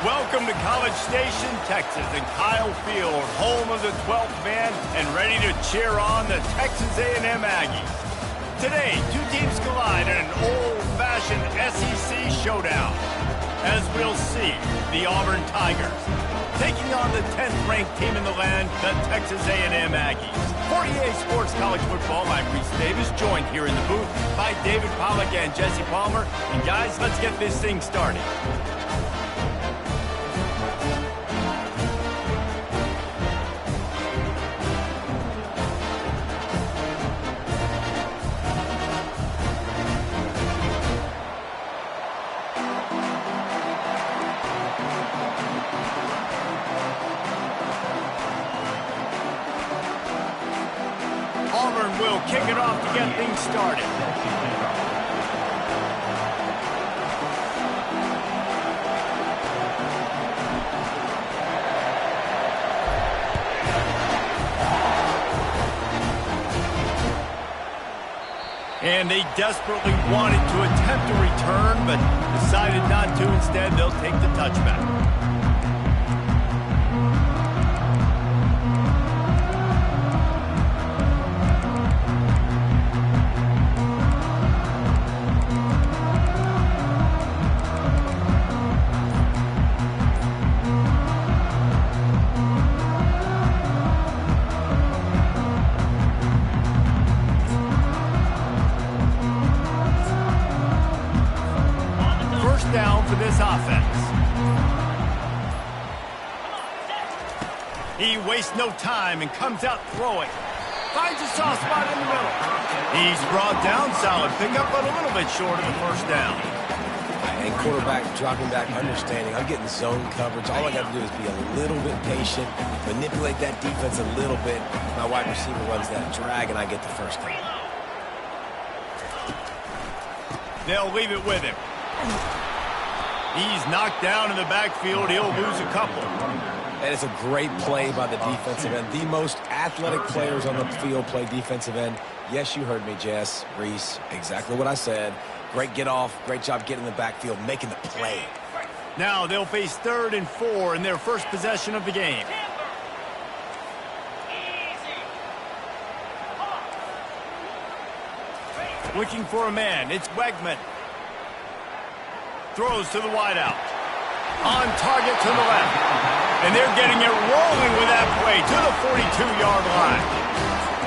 Welcome to College Station, Texas, and Kyle Field, home of the 12th man, and ready to cheer on the Texas A&M Aggies. Today, two teams collide in an old-fashioned SEC showdown. As we'll see, the Auburn Tigers taking on the 10th-ranked team in the land, the Texas A&M Aggies. For EA Sports College Football, I'm Reese Davis, joined here in the booth by David Pollack and Jesse Palmer. And guys, let's get this thing started. Auburn will kick it off to get things started. And they desperately wanted to attempt a return, but decided not to. Instead, they'll take the touchback. Down for this offense. He wastes no time and comes out throwing. Finds a soft spot in the middle. He's brought down, solid pickup, but a little bit short of the first down. And quarterback dropping back, understanding I'm getting zone coverage. All I got to do is be a little bit patient, manipulate that defense a little bit. My wide receiver runs that drag, and I get the first down. They'll leave it with him. He's knocked down in the backfield. He'll lose a couple. And it's a great play by the defensive end. The most athletic players on the field play defensive end. Yes, you heard me, Jess, Reese. Exactly what I said. Great get off. Great job getting in the backfield, making the play. Now they'll face 3rd and 4 in their first possession of the game. Looking for a man. It's Wegman. Throws to the wideout. On target to the left. And they're getting it rolling with that play to the 42-yard line.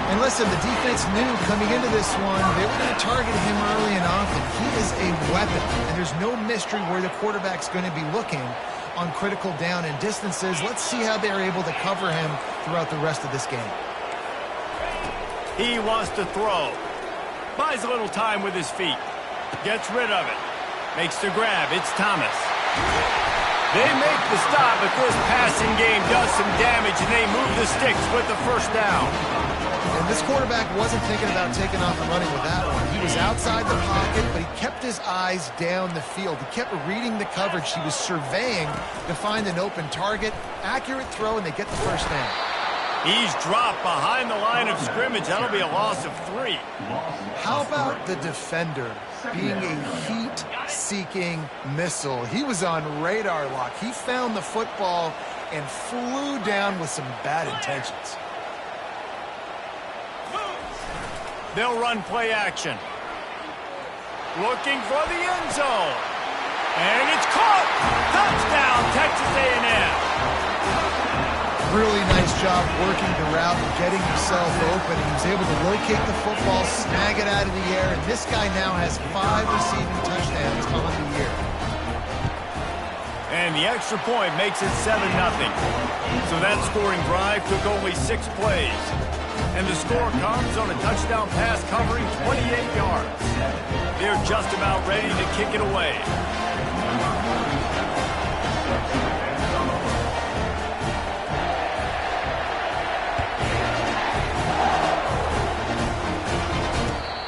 And listen, the defense knew coming into this one, they were going to target him early and often. He is a weapon, and there's no mystery where the quarterback's going to be looking on critical down and distances. Let's see how they're able to cover him throughout the rest of this game. He wants to throw. Buys a little time with his feet. Gets rid of it. Makes the grab. It's Thomas. They make the stop, but this passing game does some damage, and they move the sticks with the first down. And this quarterback wasn't thinking about taking off and running with that one. He was outside the pocket, but he kept his eyes down the field. He kept reading the coverage. He was surveying to find an open target. Accurate throw, and they get the first down. He's dropped behind the line of scrimmage. That'll be a loss of 3. How about the defender being a heat-seeking missile? He was on radar lock. He found the football and flew down with some bad intentions. They'll run play action. Looking for the end zone. And it's caught. Touchdown, Texas A&M. Really nice job working the route and getting himself open. He was able to locate the football, snag it out of the air, and this guy now has 5 receiving touchdowns on the year. And the extra point makes it 7-0. So that scoring drive took only 6 plays. And the score comes on a touchdown pass covering 28 yards. They're just about ready to kick it away.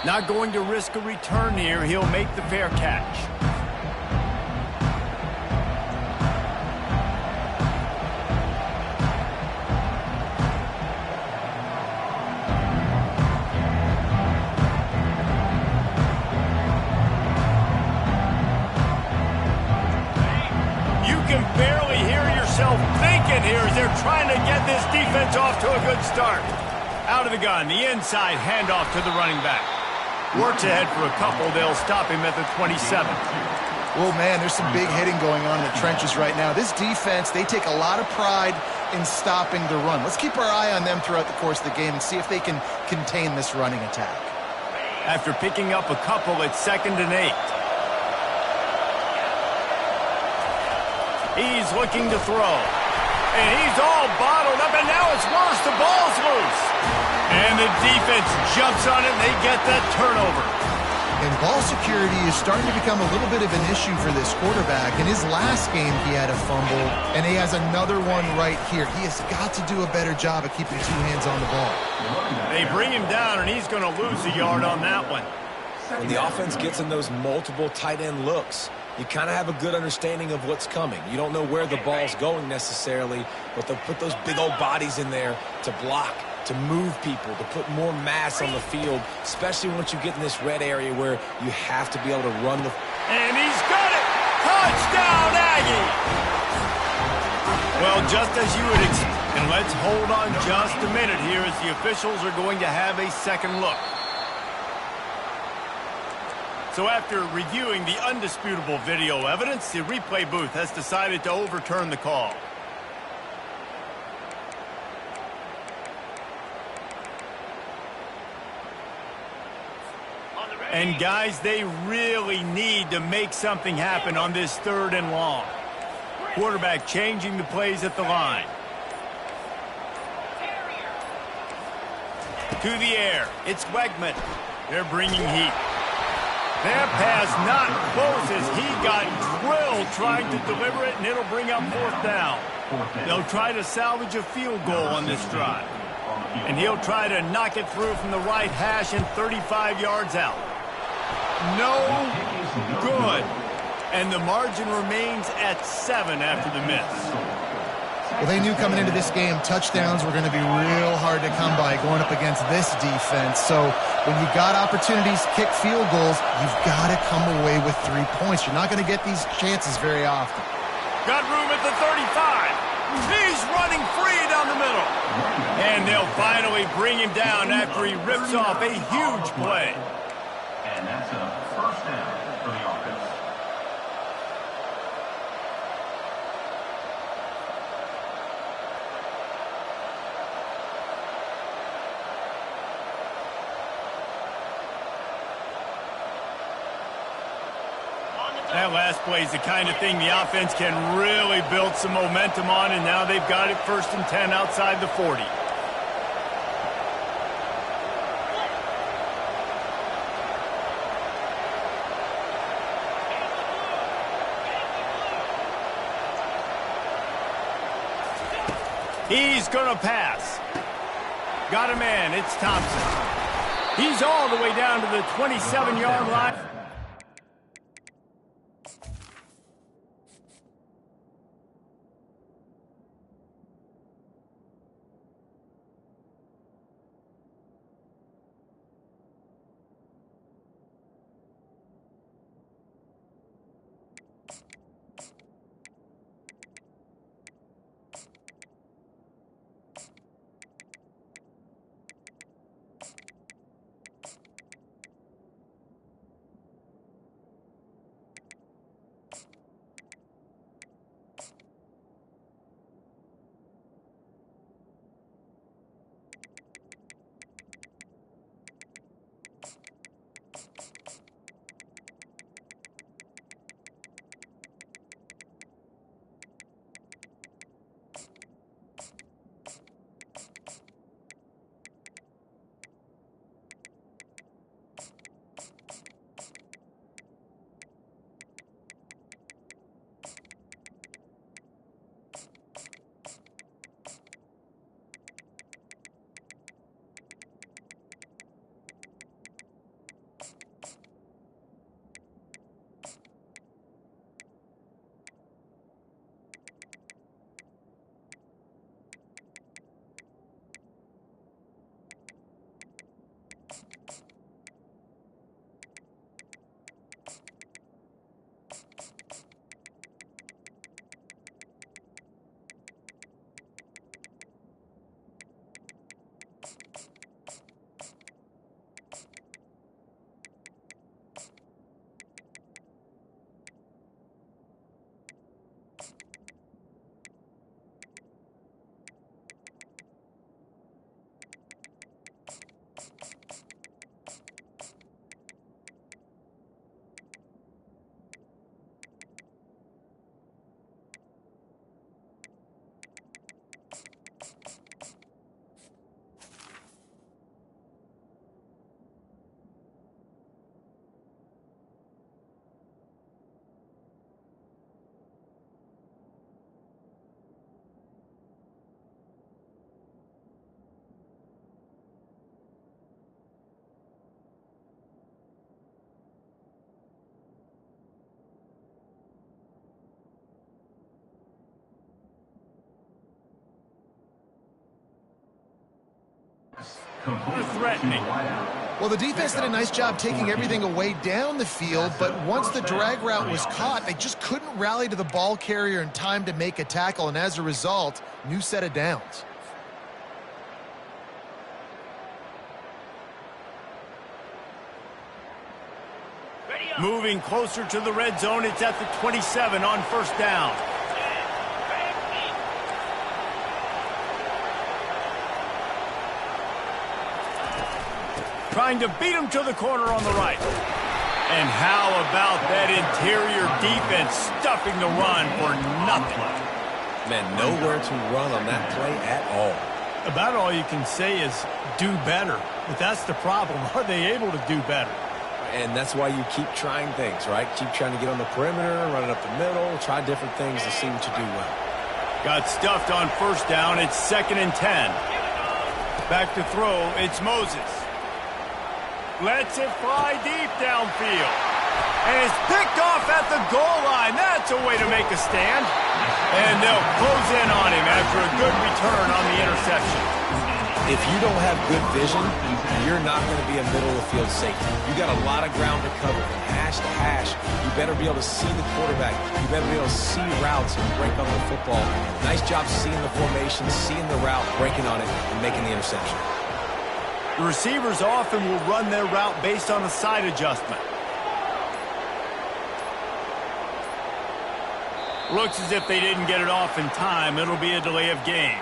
Not going to risk a return here. He'll make the fair catch. can barely in here as they're trying to get this defense off to a good start. Out of the gun, the inside handoff to the running back. Works ahead for a couple. They'll stop him at the 27. Well, man, there's some big hitting going on in the trenches right now. This defense, they take a lot of pride in stopping the run. Let's keep our eye on them throughout the course of the game and see if they can contain this running attack. After picking up a couple, it's 2nd and 8. He's looking to throw. And he's all bottled up, and now it's worse. The ball's loose. And the defense jumps on it, and they get that turnover. And ball security is starting to become a little bit of an issue for this quarterback. In his last game, he had a fumble, and he has another one right here. He has got to do a better job of keeping 2 hands on the ball. They bring him down, and he's going to lose a yard on that one. When the offense gets in those multiple tight end looks, you kind of have a good understanding of what's coming. You don't know where the ball's going necessarily, but they'll put those big old bodies in there to block, to move people, to put more mass on the field, especially once you get in this red area where you have to be able to run the... And he's got it! Touchdown, Aggie! Well, just as you would expect. And let's hold on just a minute here as the officials are going to have a second look. So after reviewing the undisputable video evidence, the replay booth has decided to overturn the call. And guys, they really need to make something happen on this 3rd and long. Quarterback changing the plays at the line. To the air, it's Wegman. They're bringing heat. That pass not close as he got drilled trying to deliver it, and it'll bring up 4th down. They'll try to salvage a field goal on this drive. And he'll try to knock it through from the right hash and 35 yards out. No good. And the margin remains at 7 after the miss. Well, they knew coming into this game, touchdowns were going to be real hard to come by going up against this defense. So when you got opportunities to kick field goals, you've got to come away with 3 points. You're not going to get these chances very often. Got room at the 35. He's running free down the middle. And they'll finally bring him down after he rips off a huge play. And that's a 1st down for the offense. That last play is the kind of thing the offense can really build some momentum on, and now they've got it 1st and 10 outside the 40. He's going to pass. Got a man. It's Thompson. He's all the way down to the 27-yard line. They're threatening. Well, the defense did a nice job taking everything away down the field, but once the drag route was caught, they just couldn't rally to the ball carrier in time to make a tackle, and as a result, new set of downs. Moving closer to the red zone, it's at the 27 on first down. Trying to beat him to the corner on the right. And how about that interior defense stuffing the run for nothing? Man, nowhere to run on that play at all. About all you can say is do better. But that's the problem. Are they able to do better? And that's why you keep trying things, right? Keep trying to get on the perimeter, run it up the middle, try different things to see what you do well. Got stuffed on first down. It's 2nd and 10. Back to throw. It's Moses. Lets it fly deep downfield. And it's picked off at the goal line. That's a way to make a stand. And they'll close in on him after a good return on the interception. If you don't have good vision, you're not going to be a middle-of-the-field safety. You got a lot of ground to cover from hash to hash. You better be able to see the quarterback. You better be able to see routes and break on the football. Nice job seeing the formation, seeing the route, breaking on it, and making the interception. The receivers often will run their route based on a side adjustment. Looks as if they didn't get it off in time. It'll be a delay of game.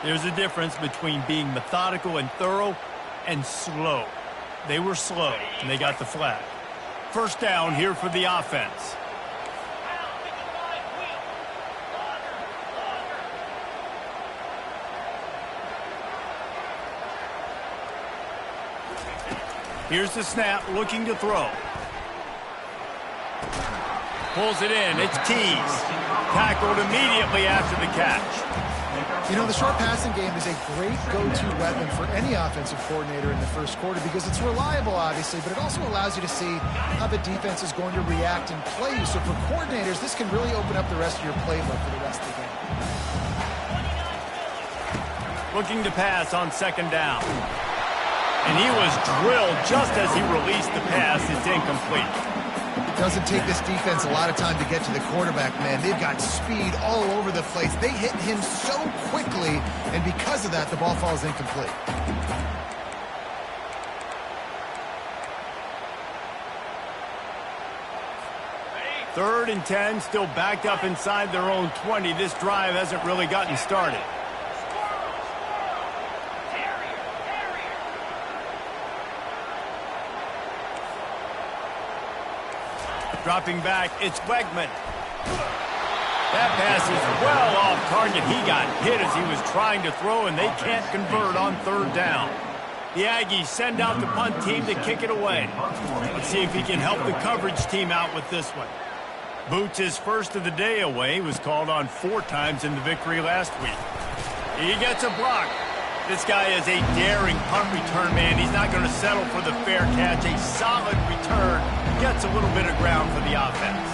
There's a difference between being methodical and thorough and slow. They were slow, and they got the flag. First down here for the offense. Here's the snap, looking to throw. Pulls it in, it's Keys. Tackled immediately after the catch. You know, the short passing game is a great go-to weapon for any offensive coordinator in the first quarter because it's reliable, obviously, but it also allows you to see how the defense is going to react and play you. So for coordinators, this can really open up the rest of your playbook for the rest of the game. Looking to pass on 2nd down. And he was drilled just as he released the pass. It's incomplete. It doesn't take this defense a lot of time to get to the quarterback, man. They've got speed all over the place. They hit him so quickly, and because of that, the ball falls incomplete. Third and 10, still backed up inside their own 20. This drive hasn't really gotten started. Dropping back, it's Wegman. That pass is well off target. He got hit as he was trying to throw, and they can't convert on 3rd down. The Aggies send out the punt team to kick it away. Let's see if he can help the coverage team out with this one. Boots, his first of the day away, was called on 4 times in the victory last week. He gets a block. This guy is a daring punt return man. He's not going to settle for the fair catch. A solid return. Gets a little bit of ground for the offense.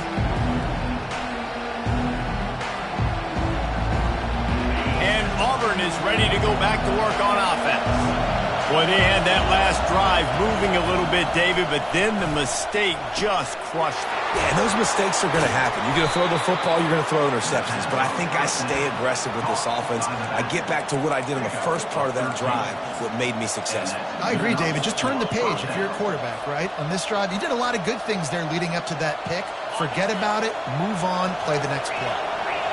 And Auburn is ready to go back to work on offense. Boy, they had that last drive moving a little bit, David, but then the mistake just crushed them. Yeah, and those mistakes are going to happen. You're going to throw the football, you're going to throw interceptions. But I think I stay aggressive with this offense. I get back to what I did in the first part of that drive, what made me successful. I agree, David. Just turn the page if you're a quarterback, right? On this drive, you did a lot of good things there leading up to that pick. Forget about it, move on, play the next play.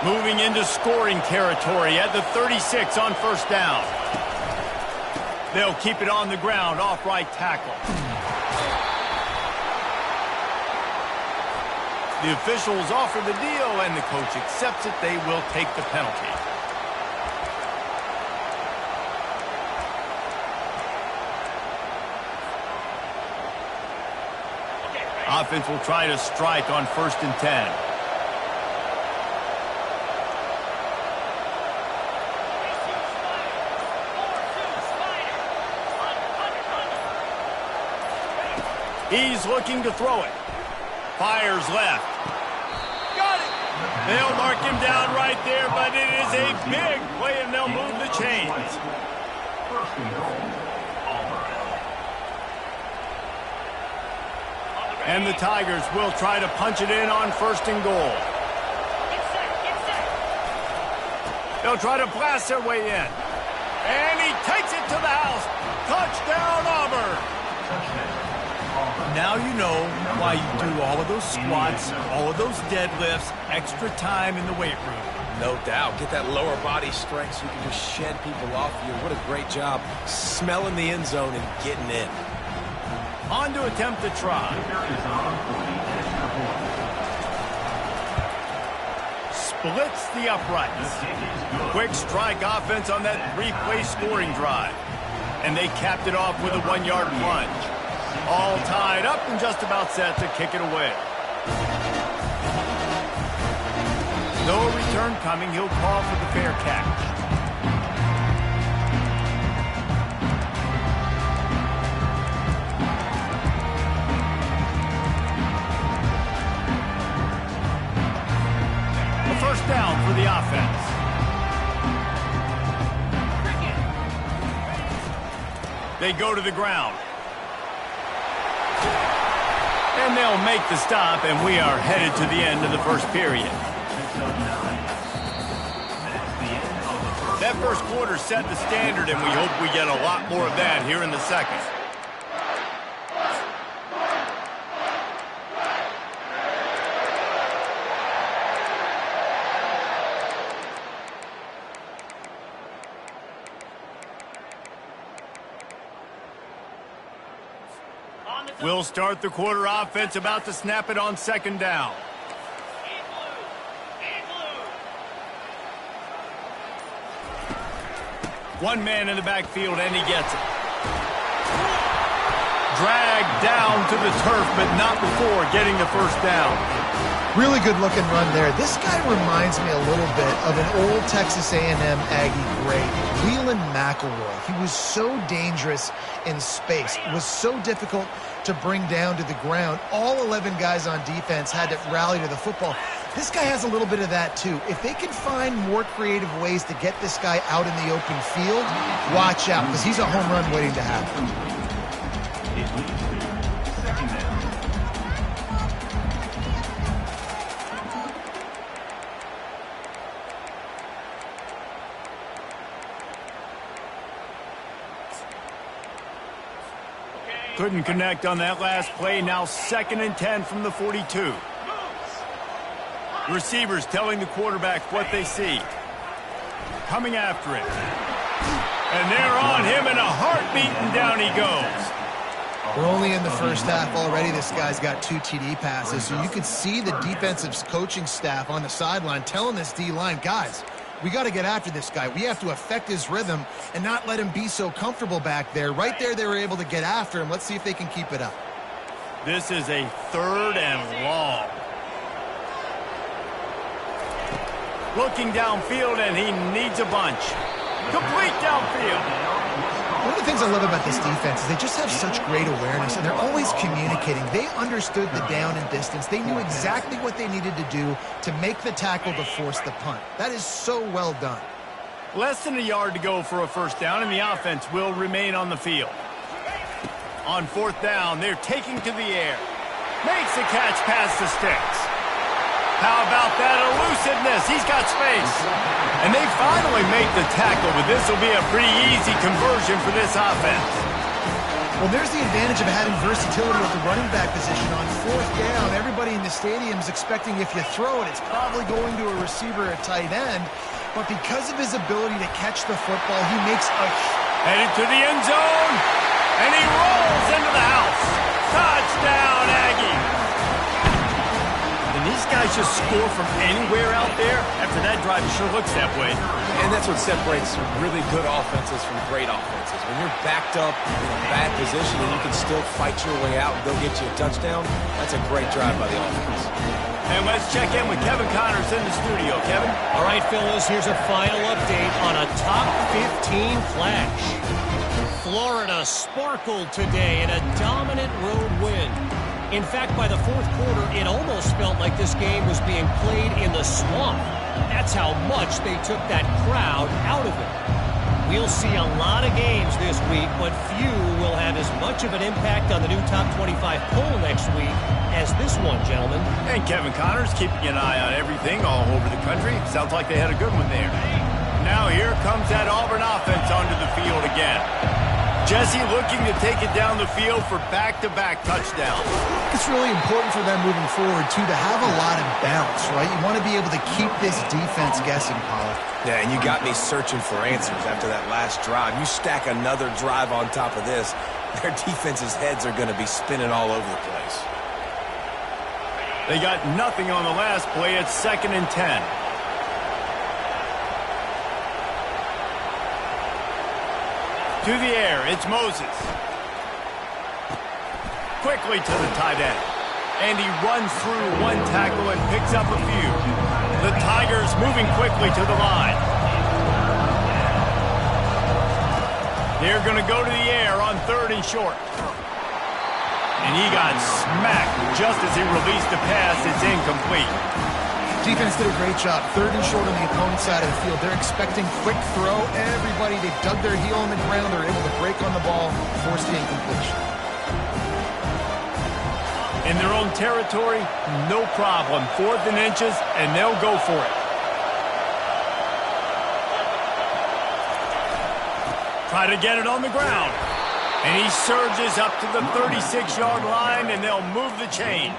Moving into scoring territory at the 36 on first down. They'll keep it on the ground, off right tackle. The officials offer the deal, and the coach accepts it. They will take the penalty. Offense will try to strike on 1st and 10. He's looking to throw it. Fires left. Got it. They'll mark him down right there, but it is a big play, and they'll move the chains. And the Tigers will try to punch it in on 1st and goal. They'll try to blast their way in. And he takes it to the house. Touchdown, Auburn. Now you know why you do all of those squats, all of those deadlifts, extra time in the weight room. No doubt. Get that lower body strength so you can just shed people off you. What a great job smelling the end zone and getting in. On to attempt the try. Splits the uprights. Quick strike offense on that 3-play scoring drive. And they capped it off with a 1-yard plunge. All tied up and just about set to kick it away. No return coming. He'll call for the fair catch. A first down for the offense. They go to the ground. And they'll make the stop, and we are headed to the end of the first period. That first quarter set the standard, and we hope we get a lot more of that here in the second. We'll start the quarter offense, about to snap it on 2nd down. One man in the backfield, and he gets it. Dragged down to the turf, but not before getting the first down. Really good looking run there. This guy reminds me a little bit of an old Texas A&M Aggie great, Leland McElroy. He was so dangerous in space. It was so difficult to bring down to the ground. All 11 guys on defense had to rally to the football. This guy has a little bit of that too. If they can find more creative ways to get this guy out in the open field, watch out, because he's a home run waiting to happen. Couldn't connect on that last play. Now 2nd and 10 from the 42. Receivers telling the quarterback what they see. Coming after it. And they're on him in a heartbeat, and down he goes. We're only in the first half already. This guy's got 2 TD passes, so you could see the defensive coaching staff on the sideline telling this D-line, guys, we got to get after this guy. We have to affect his rhythm and not let him be so comfortable back there. Right there, they were able to get after him. Let's see if they can keep it up. This is a 3rd and long. Looking downfield, and he needs a bunch. Complete downfield. One of the things I love about this defense is they just have such great awareness, and they're always communicating. They understood the down and distance. They knew exactly what they needed to do to make the tackle to force the punt. That is so well done. Less than a yard to go for a first down, and the offense will remain on the field. On 4th down, they're taking to the air. Makes the catch past the sticks. How about that elusiveness? He's got space. And they finally make the tackle, but this will be a pretty easy conversion for this offense. Well, there's the advantage of having versatility at the running back position. On 4th down, everybody in the stadium is expecting if you throw it, it's probably going to a receiver at tight end. But because of his ability to catch the football, he makes a... Headed to the end zone, and he rolls into the house. Touchdown, Aggie. And these guys just score from anywhere out there. After that drive, it sure looks that way. And that's what separates really good offenses from great offenses. When you're backed up in a bad position and you can still fight your way out and go get you a touchdown, that's a great drive by the offense. And let's check in with Kevin Connors in the studio. Kevin? All right, fellas, here's a final update on a top 15 flash. Florida sparkled today in a dominant road win. In fact, by the 4th quarter, it almost felt like this game was being played in the swamp. That's how much they took that crowd out of it. We'll see a lot of games this week, but few will have as much of an impact on the new top 25 poll next week as this one, gentlemen. And Kevin Connors keeping an eye on everything all over the country. Sounds like they had a good one there. Now here comes that Auburn offense onto the field again. Jesse looking to take it down the field for back-to-back touchdowns. It's really important for them moving forward, too, to have a lot of bounce, right? You want to be able to keep this defense guessing, Pollock. Yeah, and you got me searching for answers after that last drive. You stack another drive on top of this, their defense's heads are going to be spinning all over the place. They got nothing on the last play. It's 2nd and 10. To the air, it's Moses. Quickly to the tight end. And he runs through one tackle and picks up a few. The Tigers moving quickly to the line. They're going to go to the air on 3rd and short. And he got smacked just as he released the pass. It's incomplete. Defense did a great job. 3rd and short on the opponent's side of the field. They're expecting quick throw. Everybody, they dug their heel on the ground. They're able to break on the ball, force the incompletion. In their own territory, no problem. 4th and inches, and they'll go for it. Try to get it on the ground. And he surges up to the 36-yard line, and they'll move the chain.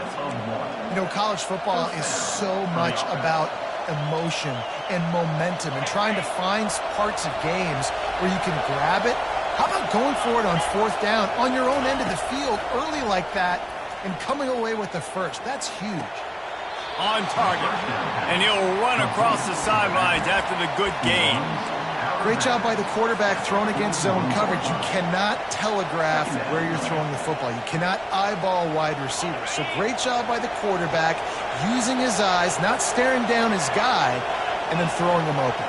You know, college football is so much about emotion and momentum and trying to find parts of games where you can grab it. How about going for it on 4th down on your own end of the field early like that and coming away with the first? That's huge. On target. And he'll run across the sidelines after the good gain. Great job by the quarterback thrown against zone coverage. You cannot telegraph where you're throwing the football. You cannot eyeball wide receivers. So great job by the quarterback using his eyes, not staring down his guy, and then throwing him open.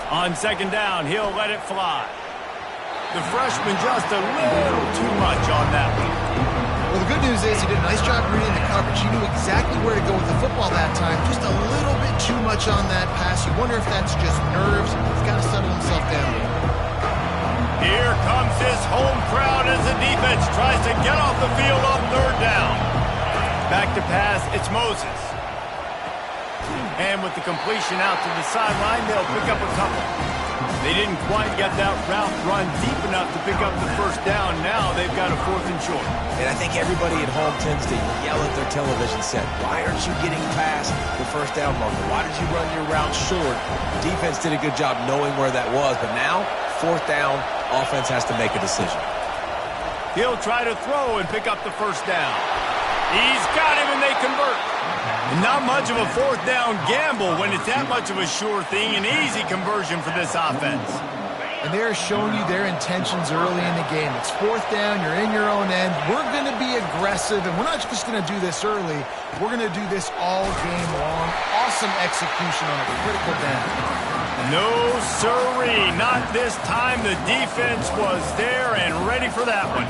On 2nd down, he'll let it fly. The freshman just a little too much on that one. Well, the good news is he did a nice job reading the coverage. He knew exactly where to go with the football that time. Just a little bit too much on that pass. You wonder if that's just nerves. He's got to settle himself down. Here comes this home crowd as the defense tries to get off the field on 3rd down. Back to pass, it's Moses. And with the completion out to the sideline, they'll pick up a couple. They didn't quite get that route run deep enough to pick up the 1st down. Now they've got a 4th and short. And I think everybody at home tends to yell at their television set, why aren't you getting past the 1st down marker? Why did you run your route short? The defense did a good job knowing where that was, but now, 4th down, offense has to make a decision. He'll try to throw and pick up the 1st down. He's got him, and they convert. Not much of a 4th down gamble when it's that much of a sure thing, an easy conversion for this offense. And they're showing you their intentions early in the game. It's 4th down, you're in your own end. We're going to be aggressive, and we're not just going to do this early. We're going to do this all game long. Awesome execution on a critical down. No sirree, not this time. The defense was there and ready for that one.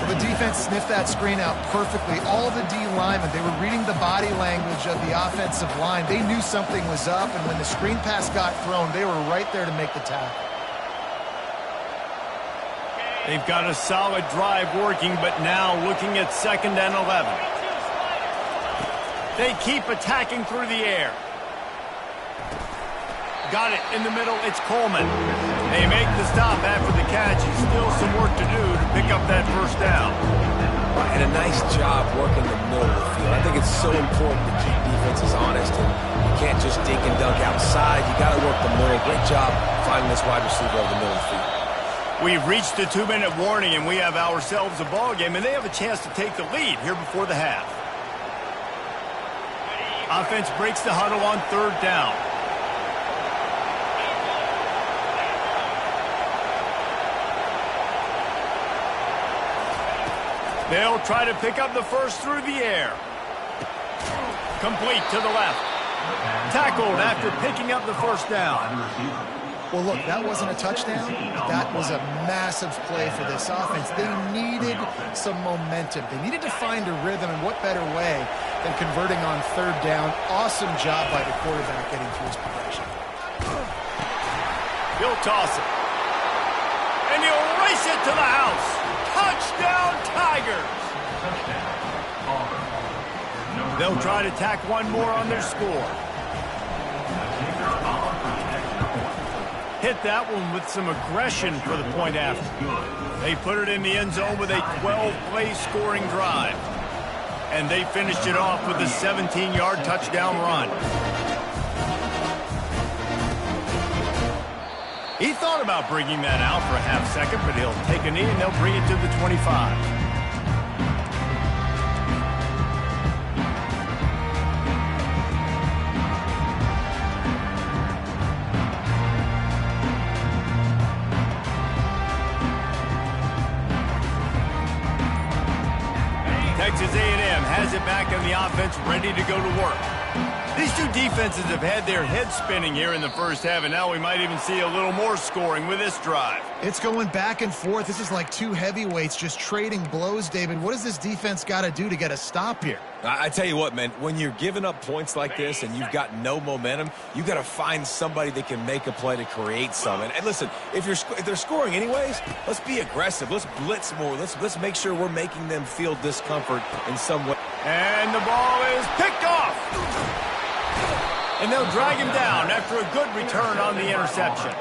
Well, the defense sniffed that screen out perfectly. All the D linemen, they were reading the body language of the offensive line. They knew something was up, and when the screen pass got thrown, they were right there to make the tackle. They've got a solid drive working, but now looking at 2nd and 11. They keep attacking through the air. Got it in the middle. It's Coleman. They make the stop after the catch. Still some work to do to pick up that 1st down. And a nice job working the middle of the field. I think it's so important to keep defenses honest, and you can't just dink and dunk outside. You got to work the middle. Great job finding this wide receiver over the middle of the field. We've reached the 2-minute warning, and we have ourselves a ball game, and they have a chance to take the lead here before the half. Offense breaks the huddle on 3rd down. They'll try to pick up the 1st through the air. Complete to the left. Tackled after picking up the 1st down. Well, look, that wasn't a touchdown. That was a massive play for this offense. They needed some momentum. They needed to find a rhythm, and what better way than converting on third down. Awesome job by the quarterback getting through his progression. He'll toss it. And he'll race it to the house. Touchdown, Tigers! They'll try to tack one more on their score. Hit that one with some aggression for the point after. They put it in the end zone with a 12-play scoring drive. And they finished it off with a 17-yard touchdown run. He thought about bringing that out for a half second, but he'll take a knee and they'll bring it to the 25. Texas A&M has it back in the offense, ready to go to work. These two defenses have had their heads spinning here in the first half, and now we might even see a little more scoring with this drive. It's going back and forth. This is like two heavyweights just trading blows, David. What does this defense got to do to get a stop here? I tell you what, man, when you're giving up points like this and you've got no momentum, you got to find somebody that can make a play to create some. And listen, if they're scoring anyways, let's be aggressive. Let's blitz more. Let's make sure we're making them feel discomfort in some way. And the ball is picked off. And they'll drag him down after a good return on the interception.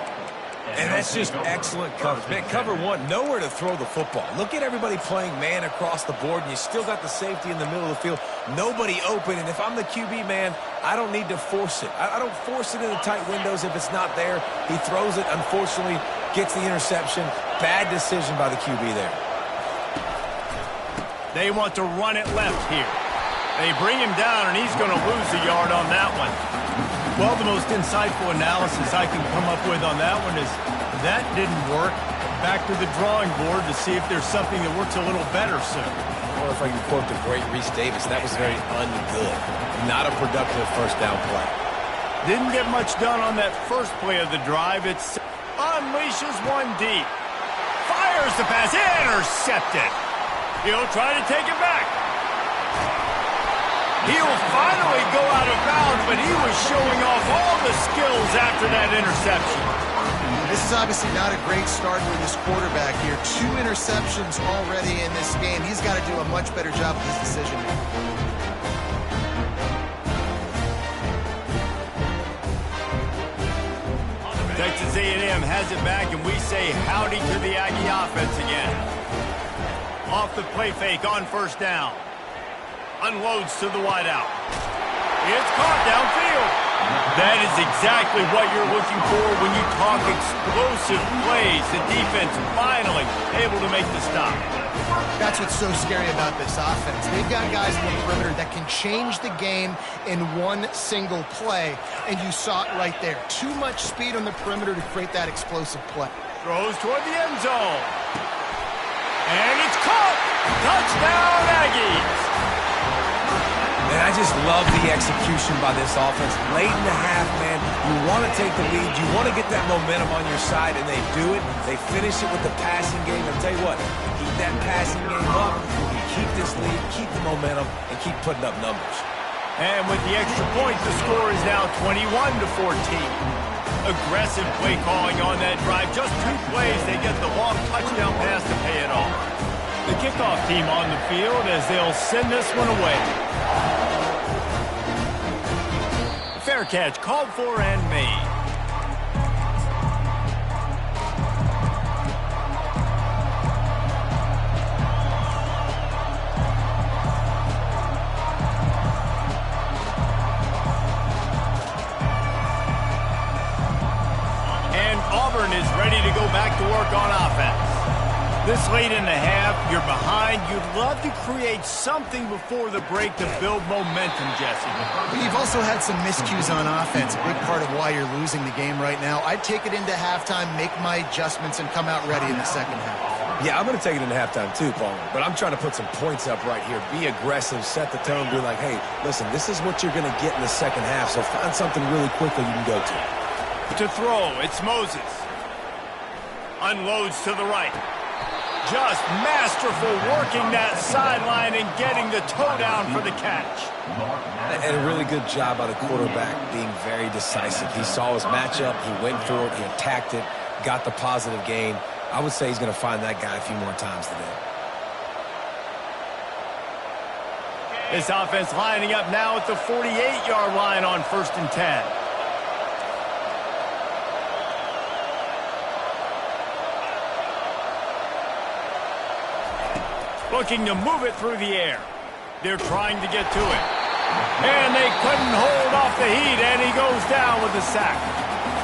And that's just excellent coverage. Man, cover one, nowhere to throw the football. Look at everybody playing man across the board, and you still got the safety in the middle of the field. Nobody open, and if I'm the QB, man, I don't need to force it. I don't force it in the tight windows if it's not there. He throws it, unfortunately, gets the interception. Bad decision by the QB there. They want to run it left here. They bring him down, and he's going to lose a yard on that one. Well, the most insightful analysis I can come up with on that one is that didn't work. Back to the drawing board to see if there's something that works a little better soon. Or if I can quote the great Reese Davis, that was very ungood. Not a productive first down play. Didn't get much done on that first play of the drive. It unleashes one deep. Fires the pass. Intercepted. He'll try to take it back. He'll finally go out of bounds, but he was showing off all the skills after that interception. This is obviously not a great start for this quarterback here. 2 interceptions already in this game. He's got to do a much better job with his decision making. Texas A&M has it back, and we say howdy to the Aggie offense again. Off the play fake on first down. Unloads to the wideout. It's caught downfield. That is exactly what you're looking for when you talk explosive plays. The defense finally able to make the stop. That's what's so scary about this offense. They've got guys in the perimeter that can change the game in one single play, and you saw it right there. Too much speed on the perimeter to create that explosive play. Throws toward the end zone. And it's caught. Touchdown, Aggies. Man, I just love the execution by this offense. Late in the half, man, you want to take the lead. You want to get that momentum on your side, and they do it. They finish it with the passing game. I'll tell you what, keep that passing game up. You keep this lead, keep the momentum, and keep putting up numbers. And with the extra point, the score is now 21-14. Aggressive play calling on that drive. Just 2 plays, they get the long touchdown pass to pay it off. The kickoff team on the field as they'll send this one away. Fair catch called for and made. And Auburn is ready to go back to work on offense. This late in the half, you're behind. You'd love to create something before the break to build momentum, Jesse. But you've also had some miscues on offense, a big part of why you're losing the game right now. I'd take it into halftime, make my adjustments, and come out ready in the second half. Yeah, I'm going to take it into halftime too, Paul. But I'm trying to put some points up right here. Be aggressive, set the tone, be like, hey, listen, this is what you're going to get in the second half, so find something really quickly you can go to. To throw, it's Moses. Unloads to the right. Just masterful working that sideline and getting the toe down for the catch. And a really good job by the quarterback being very decisive. He saw his matchup, he went for it, he attacked it, got the positive gain. I would say he's going to find that guy a few more times today. This offense lining up now at the 48-yard line on 1st and 10. Looking to move it through the air. They're trying to get to it. And they couldn't hold off the heat, and he goes down with a sack.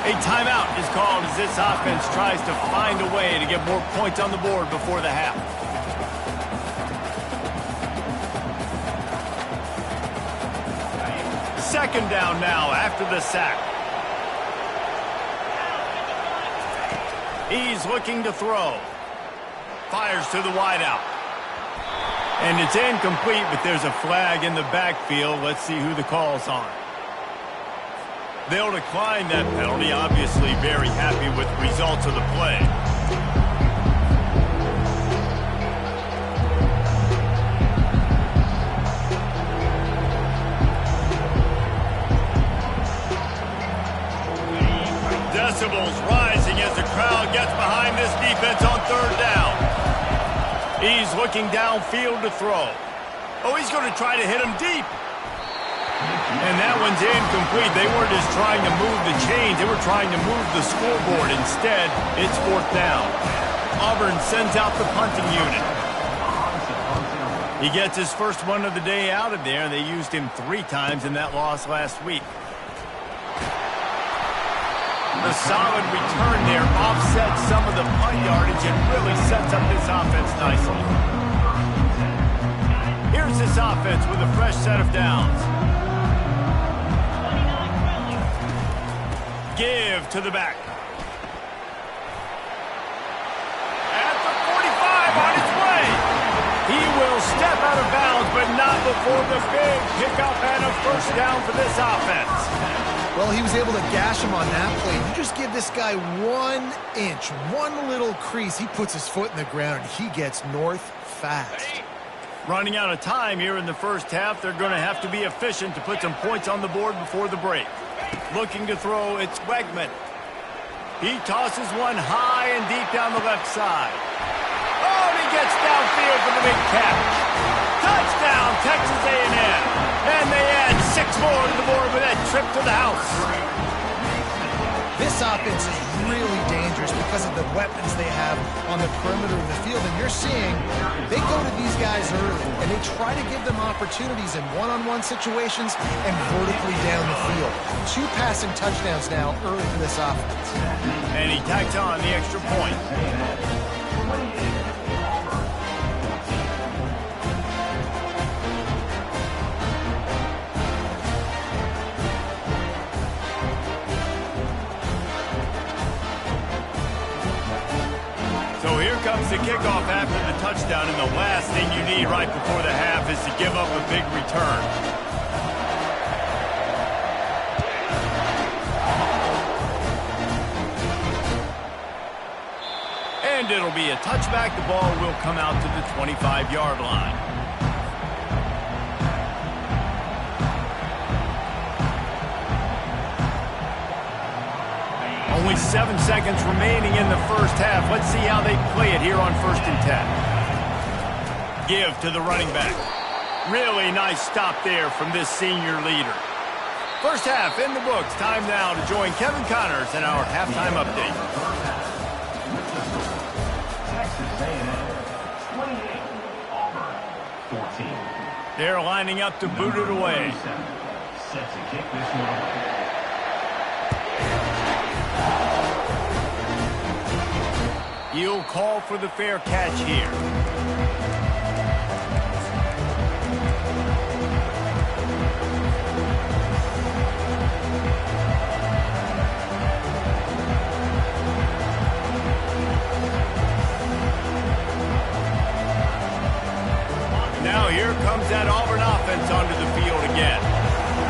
A timeout is called as this offense tries to find a way to get more points on the board before the half. Second down now after the sack. He's looking to throw. Fires to the wideout. And it's incomplete, but there's a flag in the backfield. Let's see who the call's on. They'll decline that penalty, obviously very happy with the results of the play. Decibels rising as the crowd gets behind this defense on 3rd down. He's looking downfield to throw. Oh, he's going to try to hit him deep. And that one's incomplete. They weren't just trying to move the chains. They were trying to move the scoreboard. Instead, it's 4th down. Auburn sends out the punting unit. He gets his first one of the day out of there. They used him 3 times in that loss last week. The solid return there offsets some of the punt yardage and really sets up this offense nicely. Here's this offense with a fresh set of downs. Give to the back. At the 45 on his way. He will step out of bounds, but not before the big pickup and a 1st down for this offense. Well, he was able to gash him on that play. You just give this guy 1 inch, one little crease. He puts his foot in the ground, and he gets north fast. Running out of time here in the first half. They're going to have to be efficient to put some points on the board before the break. Looking to throw, it's Wegman. He tosses one high and deep down the left side. Oh, and he gets downfield for the big catch. Touchdown, Texas A&M. And they add 6 more to the board with that trip to the house. This offense is really dangerous because of the weapons they have on the perimeter of the field. And you're seeing they go to these guys early, and they try to give them opportunities in one-on-one situations and vertically down the field. 2 passing touchdowns now early for this offense. And he tacks on the extra point. So here comes the kickoff after the touchdown, and the last thing you need right before the half is to give up a big return. And it'll be a touchback. The ball will come out to the 25-yard line. Only 7 seconds remaining in the first half. Let's see how they play it here on 1st and 10. Give to the running back. Really nice stop there from this senior leader. First half in the books. Time now to join Kevin Connors in our halftime update. Texas A&M 28, Auburn 14. They're lining up to boot it away. Set to kick this one. He'll call for the fair catch here. Now here comes that Auburn offense onto the field again.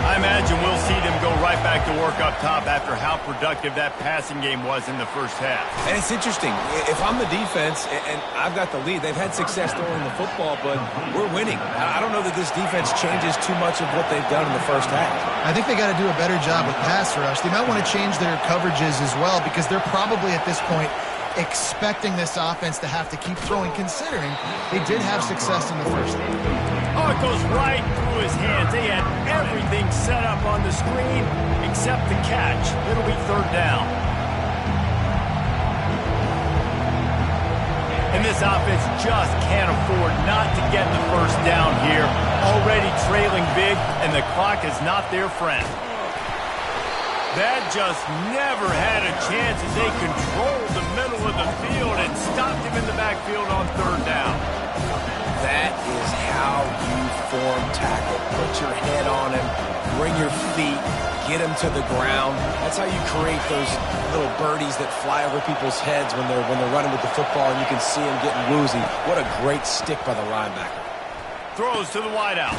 I imagine imagine we'll see them go right back to work up top after how productive that passing game was in the first half. And it's interesting. If I'm the defense and I've got the lead, they've had success throwing the football, but we're winning. I don't know that this defense changes too much of what they've done in the first half. I think they got to do a better job with pass rush. They might want to change their coverages as well because they're probably at this point expecting this offense to have to keep throwing, considering they did have success in the first half. Oh, it goes right through his hands. They had everything set up on the screen except the catch. It'll be third down. And this offense just can't afford not to get the first down here. Already trailing big, and the clock is not their friend. That just never had a chance as they controlled the middle of the field and stopped him in the backfield on third down. That is how you form tackle. Put your head on him, bring your feet, get him to the ground. That's how you create those little birdies that fly over people's heads when they're running with the football, and you can see them getting woozy. What a great stick by the linebacker. Throws to the wideout.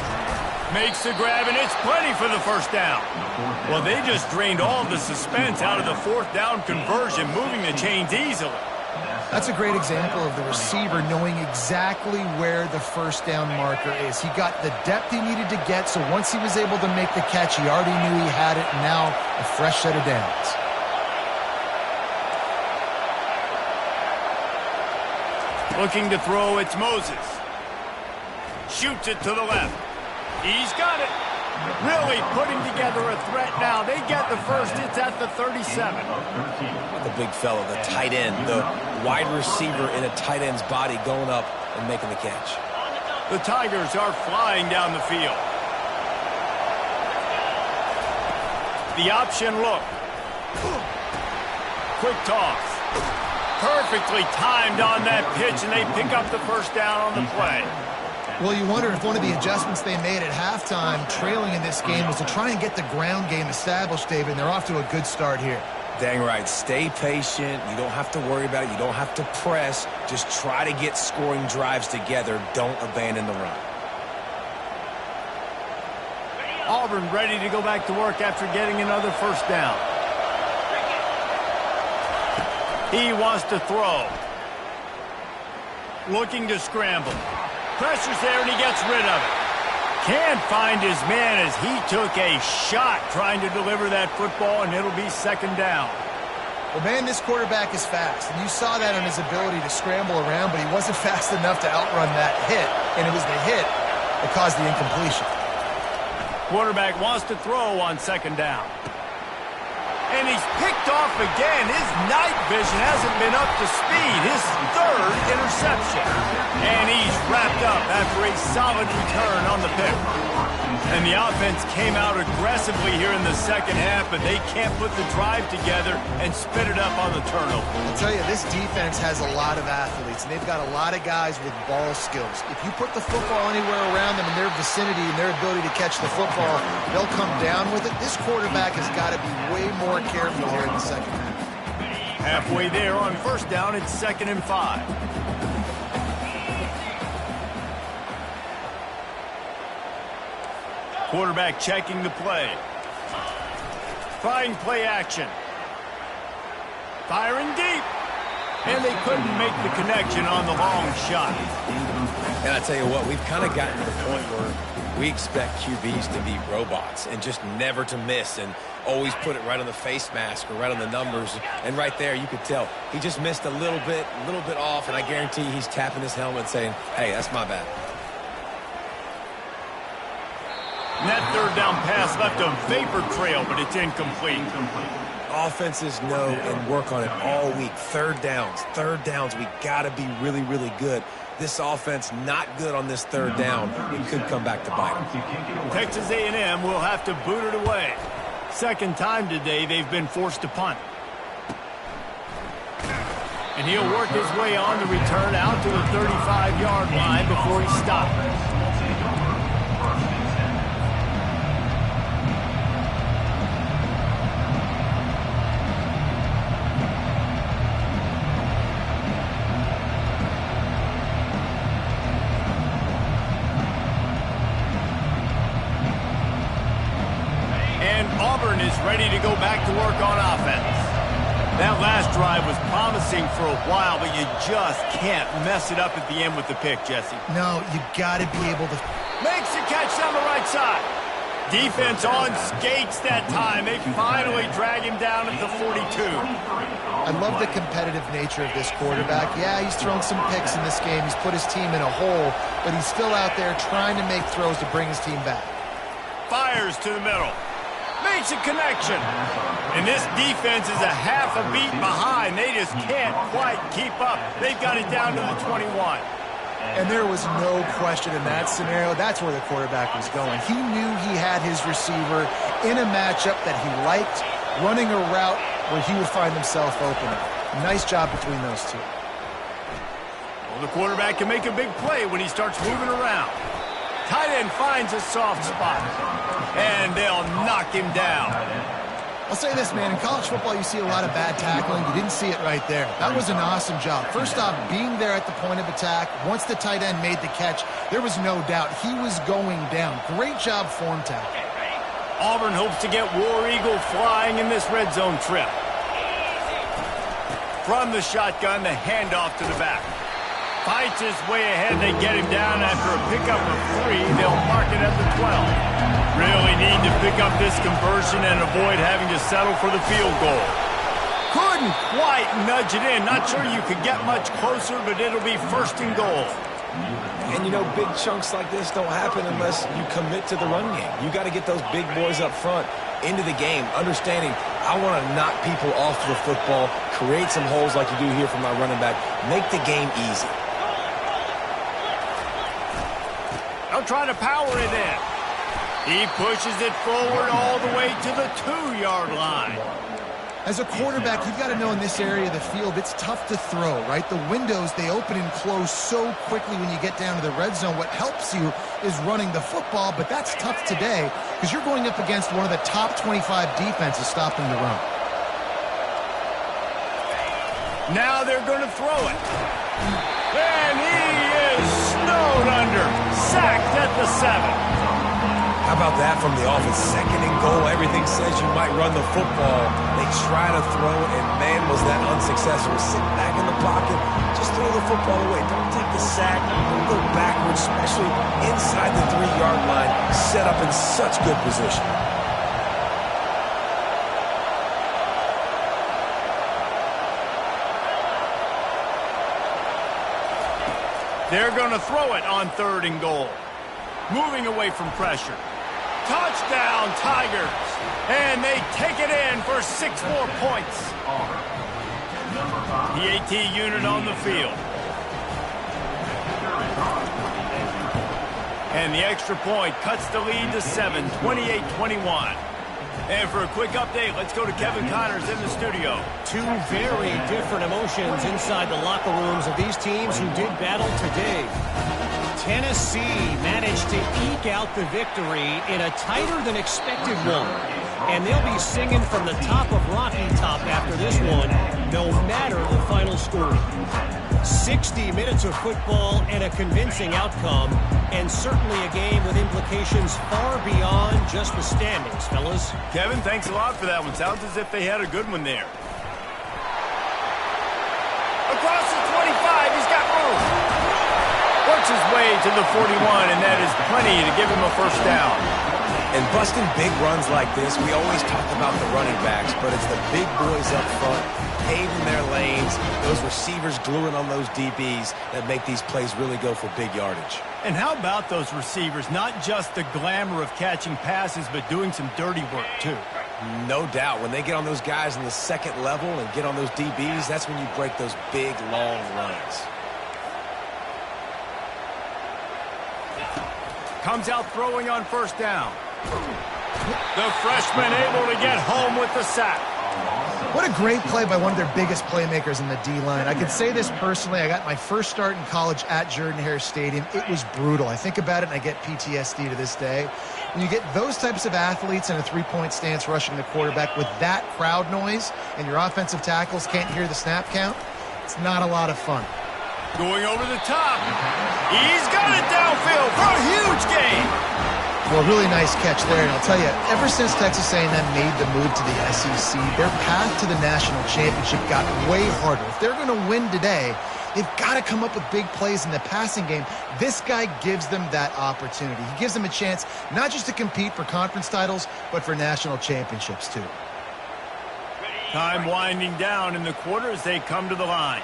Makes the grab, and it's plenty for the first down. Well, they just drained all of the suspense out of the fourth down conversion, moving the chains easily. That's a great example of the receiver knowing exactly where the first down marker is. He got the depth he needed to get, so once he was able to make the catch, he already knew he had it, and now a fresh set of downs. Looking to throw, it's Moses. Shoots it to the left. He's got it. Really putting together a threat now. They get the first. It's at the 37. The big fella, the tight end, the wide receiver in a tight end's body going up and making the catch. The Tigers are flying down the field. The option look. Quick toss. Perfectly timed on that pitch, and they pick up the first down on the play. Well, you wonder if one of the adjustments they made at halftime, trailing in this game, was to try and get the ground game established, David, and they're off to a good start here. Dang right. Stay patient. You don't have to worry about it. You don't have to press. Just try to get scoring drives together. Don't abandon the run. Auburn ready to go back to work after getting another first down. He wants to throw. Looking to scramble. Pressure's there, and he gets rid of it. Can't find his man as he took a shot trying to deliver that football, and it'll be second down. Well, man, this quarterback is fast, and you saw that on his ability to scramble around, but he wasn't fast enough to outrun that hit, and it was the hit that caused the incompletion. Quarterback wants to throw on second down. And he's picked off again. His night vision hasn't been up to speed. His third interception. And he's wrapped up after a solid return on the pick. And the offense came out aggressively here in the second half, but they can't put the drive together and spit it up on the turnover. I'll tell you, this defense has a lot of athletes, and they've got a lot of guys with ball skills. If you put the football anywhere around them in their vicinity and their ability to catch the football, they'll come down with it. This quarterback has got to be way more careful here in the second half. Halfway there on first down, it's 2nd and 5. Quarterback checking the play. Trying play action. Firing deep. And they couldn't make the connection on the long shot. And I tell you what, we've kind of gotten to the point where we expect QBs to be robots and just never to miss and always put it right on the face mask or right on the numbers. And right there, you could tell he just missed a little bit off, and I guarantee he's tapping his helmet saying, hey, that's my bad. And that third down pass left a vapor trail, but it's incomplete. Offenses know and work on it all week. Third downs. We got to be really, really good. This offense not good on this third down. It could come back to bite them. Texas A&M will have to boot it away. Second time today they've been forced to punt. And he'll work his way on the return out to the 35-yard line before he stops. Auburn is ready to go back to work on offense. That last drive was promising for a while, but you just can't mess it up at the end with the pick, Jesse. No, you got to be able to. Makes the catch down the right side. Defense on skates that time. They finally drag him down at the 42. I love the competitive nature of this quarterback. Yeah, he's thrown some picks in this game. He's put his team in a hole, but he's still out there trying to make throws to bring his team back. Fires to the middle. Makes a connection. And this defense is a half a beat behind. They just can't quite keep up. They've got it down to the 21. And there was no question in that scenario. That's where the quarterback was going. He knew he had his receiver in a matchup that he liked, running a route where he would find himself open. Nice job between those two. Well, the quarterback can make a big play when he starts moving around. Tight end finds a soft spot, and they'll knock him down. I'll say this, man. In college football, you see a lot of bad tackling. You didn't see it right there. That was an awesome job. First off, being there at the point of attack. Once the tight end made the catch, there was no doubt he was going down. Great job form tackle. Auburn hopes to get War Eagle flying in this red zone trip. From the shotgun, the handoff to the back. Fights his way ahead. They get him down after a pickup of 3. They'll mark it at the 12. Really need to pick up this conversion and avoid having to settle for the field goal. Couldn't quite nudge it in. Not sure you could get much closer, but it'll be first and goal. And, you know, big chunks like this don't happen unless you commit to the run game. You got to get those big boys up front into the game, understanding I want to knock people off the football, create some holes like you do here from my running back, make the game easy. They'll try to power it in. He pushes it forward all the way to the 2-yard line. As a quarterback, you've got to know in this area of the field, it's tough to throw, right? The windows, they open and close so quickly when you get down to the red zone. What helps you is running the football, but that's tough today because you're going up against one of the top 25 defenses stopping the run. Now they're going to throw it. And he is snowed under. Sacked at the 7. How about that from the offense? Second and goal. Everything says you might run the football. They try to throw it, and man, was that unsuccessful. Sit back in the pocket. Just throw the football away. Don't take the sack. Don't go backwards, especially inside the 3-yard line. Set up in such good position. They're going to throw it on 3rd and goal. Moving away from pressure. Touchdown, Tigers. And they take it in for 6 more points. The AT unit on the field. And the extra point cuts the lead to 7, 28-21. And for a quick update, let's go to Kevin Connors in the studio. 2 very different emotions inside the locker rooms of these teams who did battle today. Tennessee managed to eke out the victory in a tighter than expected one. And they'll be singing from the top of Rocky Top after this one, no matter the final score. 60 minutes of football and a convincing outcome, and certainly a game with implications far beyond just the standings, fellas. Kevin, thanks a lot for that one. Sounds as if they had a good one there. Across the 25, he's got room. Works his way to the 41, and that is plenty to give him a first down. And busting big runs like this, we always talk about the running backs, but it's the big boys up front, paving their lanes, those receivers gluing on those DBs that make these plays really go for big yardage. And how about those receivers? Not just the glamour of catching passes, but doing some dirty work, too. No doubt. When they get on those guys in the second level and get on those DBs, that's when you break those big, long runs. Comes out throwing on first down. The freshman able to get home with the sack. What a great play by one of their biggest playmakers in the D-line. I can say this personally. I got my first start in college at Jordan-Hare Stadium. It was brutal. I think about it and I get PTSD to this day. When you get those types of athletes in a three-point stance rushing the quarterback with that crowd noise and your offensive tackles can't hear the snap count, it's not a lot of fun. Going over the top. He's got it downfield for a huge gain. Well, really nice catch there, and I'll tell you, ever since Texas A&M made the move to the SEC, their path to the national championship got way harder. If they're going to win today, they've got to come up with big plays in the passing game. This guy gives them that opportunity. He gives them a chance not just to compete for conference titles, but for national championships too. Time winding down in the quarter as they come to the line.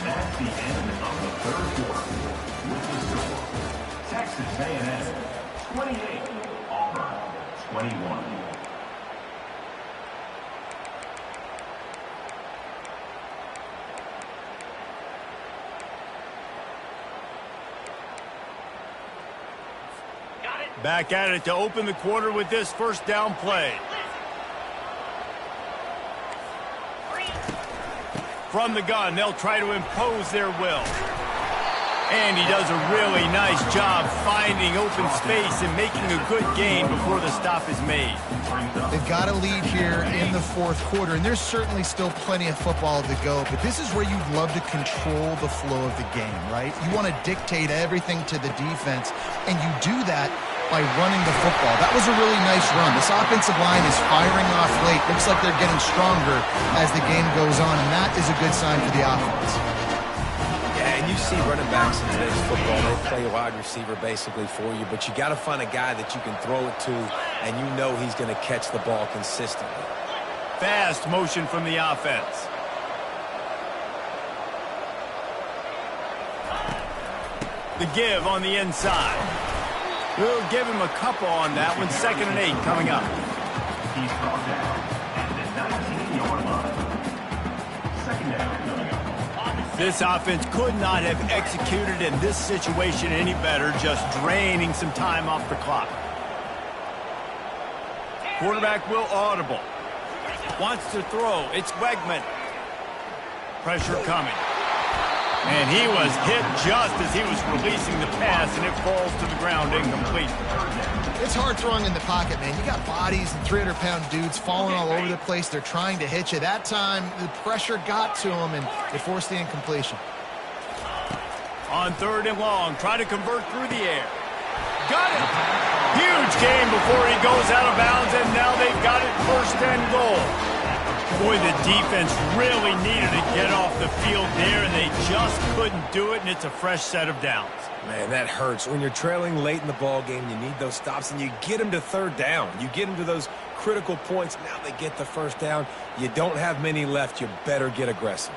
That's the end of the third quarter. With the score, Texas A&M 28, Auburn 21. Back at it to open the quarter with this first down play. From the gun, they'll try to impose their will. And he does a really nice job finding open space and making a good gain before the stop is made. They've got a lead here in the fourth quarter, and there's certainly still plenty of football to go, but this is where you'd love to control the flow of the game, right? You want to dictate everything to the defense, and you do that by running the football. That was a really nice run. This offensive line is firing off late. Looks like they're getting stronger as the game goes on, and that is a good sign for the offense. Yeah, and you see running backs in today's football, they play a wide receiver basically for you, but you got to find a guy that you can throw it to, and you know he's going to catch the ball consistently. Fast motion from the offense. The give on the inside. We'll give him a couple on that one. 2nd and 8 coming up. He's brought down at the 19-yard line. 2nd down coming up. This offense could not have executed in this situation any better, just draining some time off the clock. Quarterback will audible. Wants to throw. It's Wegman. Pressure coming. And he was hit just as he was releasing the pass, and it falls to the ground incomplete. It's hard throwing in the pocket, man. You got bodies and 300-pound dudes falling all over the place. They're trying to hit you. That time, the pressure got to him, and it forced the incompletion. On 3rd and long, trying to convert through the air. Got it! Huge game before he goes out of bounds, and now they've got it 1st and goal. Boy, the defense really needed to get off the field there, and they just couldn't do it, and it's a fresh set of downs. Man, that hurts. When you're trailing late in the ball game, you need those stops, and you get them to 3rd down. You get them to those critical points. Now they get the 1st down. You don't have many left. You better get aggressive.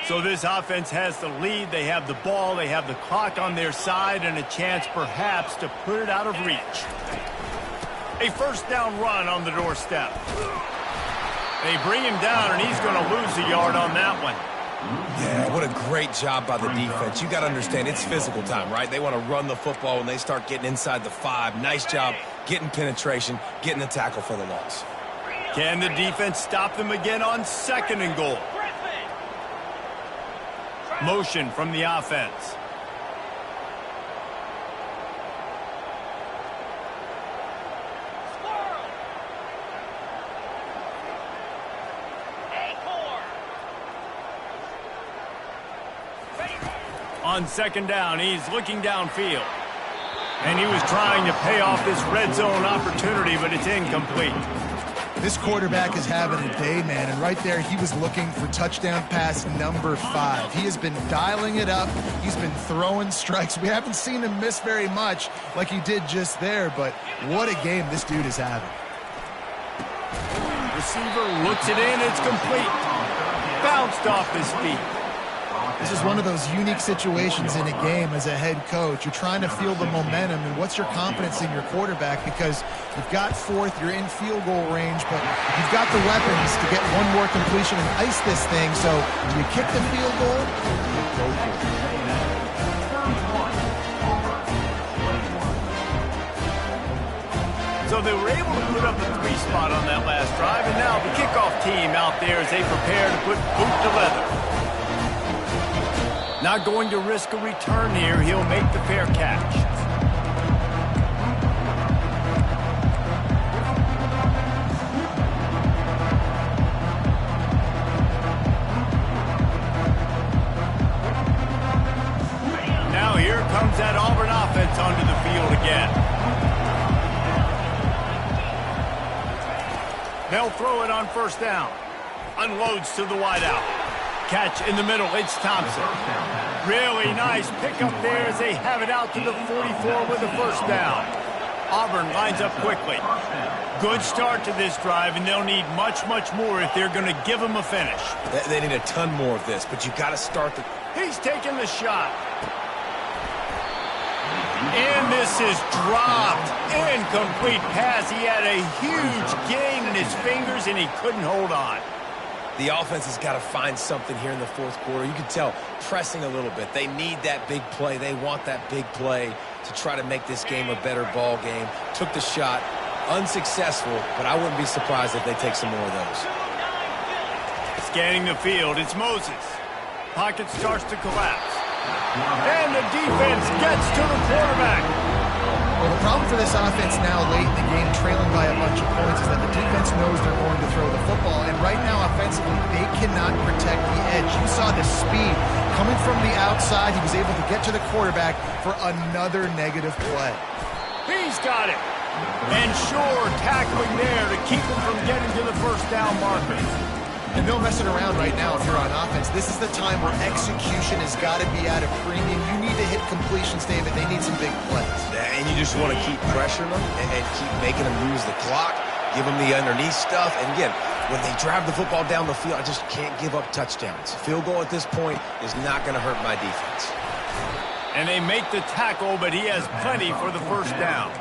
So this offense has the lead. They have the ball. They have the clock on their side and a chance perhaps to put it out of reach. A 1st down run on the doorstep. They bring him down, and he's going to lose a yard on that one. Yeah, what a great job by the defense. You got to understand, it's physical time, right? They want to run the football when they start getting inside the 5. Nice job getting penetration, getting the tackle for the loss. Can the defense stop them again on 2nd and goal? Motion from the offense. On 2nd down, he's looking downfield. And he was trying to pay off this red zone opportunity, but it's incomplete. This quarterback is having a day, man, and right there he was looking for touchdown pass number 5. He has been dialing it up. He's been throwing strikes. We haven't seen him miss very much like he did just there, but what a game this dude is having. Receiver looks it in. It's complete. Bounced off his feet. This is one of those unique situations in a game as a head coach. You're trying to feel the momentum, and what's your confidence in your quarterback? Because you've got 4th, you're in field goal range, but you've got the weapons to get one more completion and ice this thing. So do you kick the field goal? Go for it. So they were able to put up a 3 spot on that last drive, and now the kickoff team out there as they prepare to put boot to leather. Not going to risk a return here. He'll make the fair catch. They'll throw it on first down. Unloads to the wideout. Catch in the middle. It's Thompson. Really nice pickup there as they have it out to the 44 with the first down. Auburn lines up quickly. Good start to this drive, and they'll need much, much more if they're going to give them a finish. They need a ton more of this, but you got to start the... He's taking the shot. And this is dropped. Incomplete pass. He had a huge gain in his fingers, and he couldn't hold on. The offense has got to find something here in the fourth quarter. You can tell, pressing a little bit. They need that big play. They want that big play to try to make this game a better ball game. Took the shot. Unsuccessful, but I wouldn't be surprised if they take some more of those. Scanning the field, it's Moses. Pocket starts to collapse. And the defense gets to the quarterback. Well, the problem for this offense now late in the game, trailing by a bunch of points, is that the defense knows they're going to throw the football. And right now, offensively, they cannot protect the edge. You saw the speed coming from the outside. He was able to get to the quarterback for another negative play. He's got it. And sure, tackling there to keep him from getting to the first down marker. And no messing around right now if you're on offense. This is the time where execution has got to be at a premium. You need to hit completions, David. They need some big plays. And you just want to keep pressuring them and keep making them use the clock, give them the underneath stuff. And again, when they drive the football down the field, I just can't give up touchdowns. Field goal at this point is not going to hurt my defense. And they make the tackle, but he has plenty for the first down.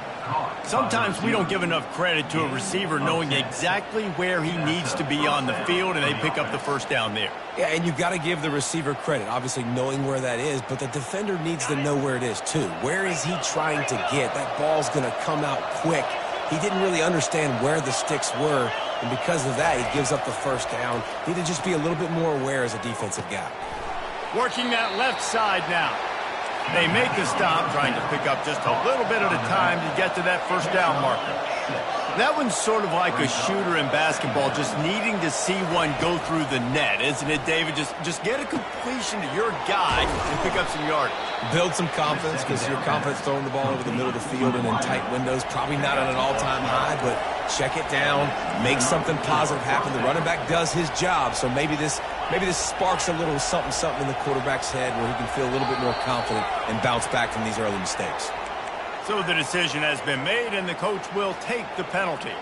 Sometimes we don't give enough credit to a receiver knowing exactly where he needs to be on the field, and they pick up the first down there. Yeah, and you've got to give the receiver credit, obviously knowing where that is, but the defender needs to know where it is too. Where is he trying to get? That ball's going to come out quick. He didn't really understand where the sticks were, and because of that, he gives up the first down. Need to just be a little bit more aware as a defensive guy. Working that left side now. They make the stop, trying to pick up just a little bit at a time to get to that first down marker. That one's sort of like a shooter in basketball, just needing to see one go through the net, isn't it, David? Just get a completion to your guy and pick up some yardage. Build some confidence, because you're confident throwing the ball over the middle of the field and in tight windows. Probably not at an all-time high, but check it down, make something positive happen. The running back does his job, so maybe this sparks a little something in the quarterback's head where he can feel a little bit more confident and bounce back from these early mistakes. So the decision has been made, and the coach will take the penalty.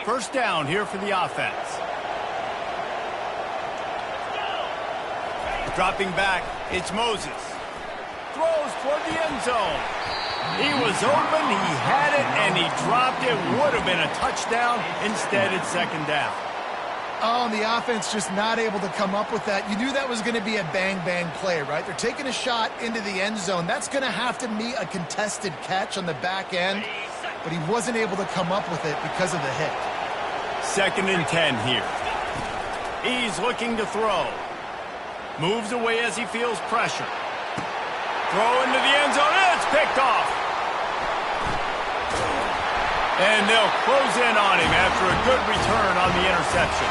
First down here for the offense. Dropping back, it's Moses. Throws toward the end zone. He was open, he had it, and he dropped it. Would have been a touchdown. Instead, it's second down. Oh, and the offense just not able to come up with that. You knew that was going to be a bang-bang play, right? They're taking a shot into the end zone. That's going to have to be a contested catch on the back end, but he wasn't able to come up with it because of the hit. Second and 10 here. He's looking to throw. Moves away as he feels pressure. Throw into the end zone, and it's picked off. And they'll close in on him after a good return on the interception.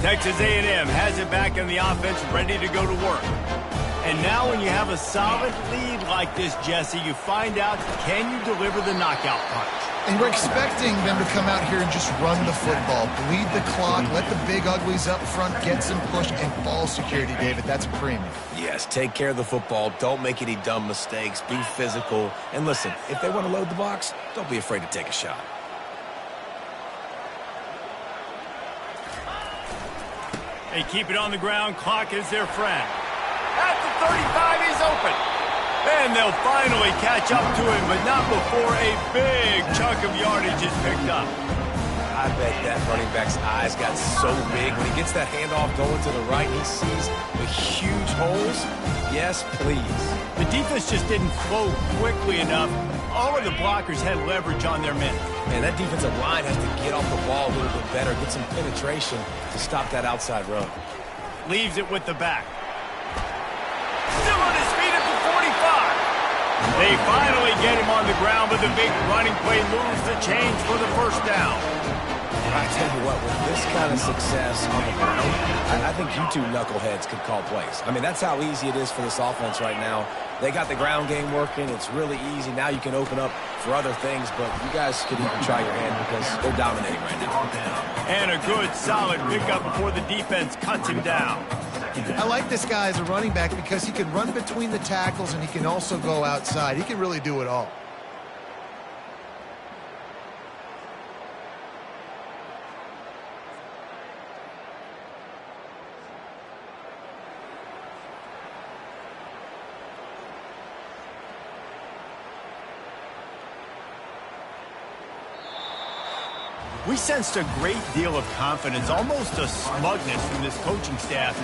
Texas A&M has it back in the offense, ready to go to work. And now when you have a solid lead like this, Jesse, you find out, can you deliver the knockout punch? And we're expecting them to come out here and just run the football, bleed the clock, let the big uglies up front get some push, and ball security, David. That's a premium. Yes, take care of the football. Don't make any dumb mistakes. Be physical. And listen, if they want to load the box, don't be afraid to take a shot. They keep it on the ground. Clock is their friend. At the 35, he's open. And they'll finally catch up to him, but not before a big chunk of yardage is picked up. I bet that running back's eyes got so big. When he gets that handoff going to the right, he sees the huge holes. Yes, please. The defense just didn't flow quickly enough. All of the blockers had leverage on their men. And that defensive line has to get off the ball a little bit better, get some penetration to stop that outside run. Leaves it with the back. Still on his feet at the They finally get him on the ground, but the big running play moves the chains for the first down. I tell you what, with this kind of success on the ground, I think you two knuckleheads could call plays. I mean, that's how easy it is for this offense right now. They got the ground game working. It's really easy. Now you can open up for other things, but you guys could even try your hand because they're dominating right now. And a good, solid pickup before the defense cuts him down. I like this guy as a running back because he can run between the tackles and he can also go outside. He can really do it all. We sensed a great deal of confidence, almost a smugness from this coaching staff.